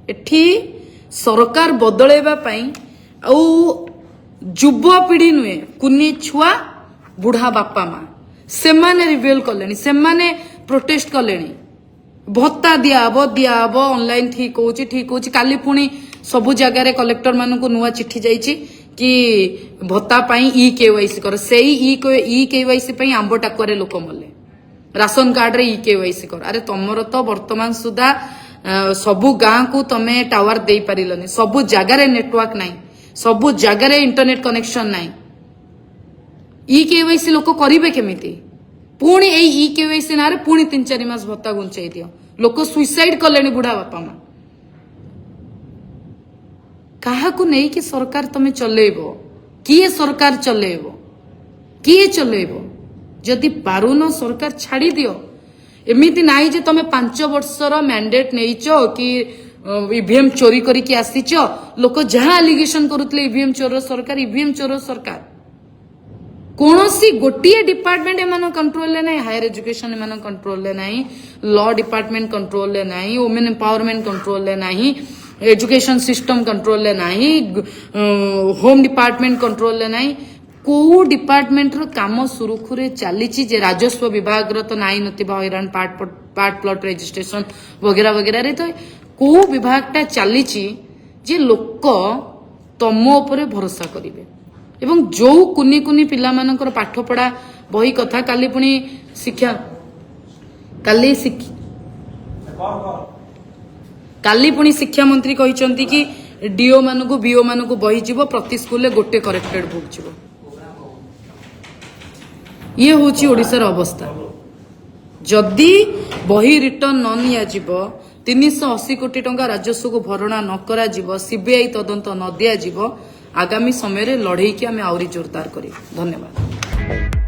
एठी सरकार बदलैबा पई औ युवपीढ़ी नुहे कुनी छुआ बुढ़ा बापा माँ से माने रिवेल कलेनी से माने प्रोटेस्ट कलेनी भत्ता दियाब ऑनलाइन ठीक होची काली पुणी सबु जगार कलेक्टर मानू नुआ चिट्ठी जाइछि कि भत्ता पाई ई केवाईसी कर से ई केवाईसी पई आंब टाकुआरे लोक मले राशन कार्ड रे ई केवाईसी कर अरे तमर तो वर्तमान सुधा सबु गाँ को तमे टावर दे पारिलनी सबु जगार नेटवर्क नाही सबु जगार इंटरनेट कनेक्शन नाही ई केवाईसी लोक करिवे केमिति पुणी ई केवाईसी ना रे पुणी 3-4 मास भत्ता गुंचाई दियो लोक सुइसाइड कलेनी बुढ़ा बापा माँ काहाकू नहीं कि सरकार तमे चलेबो किए सरकार चलेबो किए चलेबो जदि पारुनो सरकार छाड़ी दियो एमिति नाही जे तमे 5 वर्षर मैंडेट नेइचो कि ईवीएम चोरी करिकि आसीचो लोक जहां एलिगेशन करुतले ईवीएम चोर सरकार कौनसी गोटे डिपार्टमेंट एमान कंट्रोल ले नहीं हायर एजुकेशन एमान कंट्रोल ले नहीं लॉ डिपार्टमेंट कंट्रोल ले नहीं वुमेन एम्पावरमेंट कंट्रोल ले नहीं एजुकेशन सिस्टम कंट्रोल ले नहीं होम डिपार्टमेंट कंट्रोल ले नहीं को डिपार्टमेंट रो काम सुरुखुरे चली जे राजस्व विभाग रो तो नाई नथिबा हैरान पार्ट प्लॉट रजिस्ट्रेशन वगैरह वगैरह रे तो को विभागटा चली जे लोक तम उपरे भरोसा करिवे एवं जो कुनी कुनी पिला मानकर पाठ पढ़ा बही कथा काली पुणी शिक्षा काली पुणी शिक्षा मंत्री कहिसंती कि डीओ मानकु बीओ मानकु बही जीवो प्रति स्कूल गोटे करेक्टेड बुक जीवो ये होची ओडिसा रो अवस्था जदि बही रिटर्न न निया जीवो 380 कोटी टंका राजस्व को भरणा न करा जीवो सीबीआई तदंत न दिया जीवो आगामी समय रे लड़ाई की आम आहरी जोरदार करी धन्यवाद।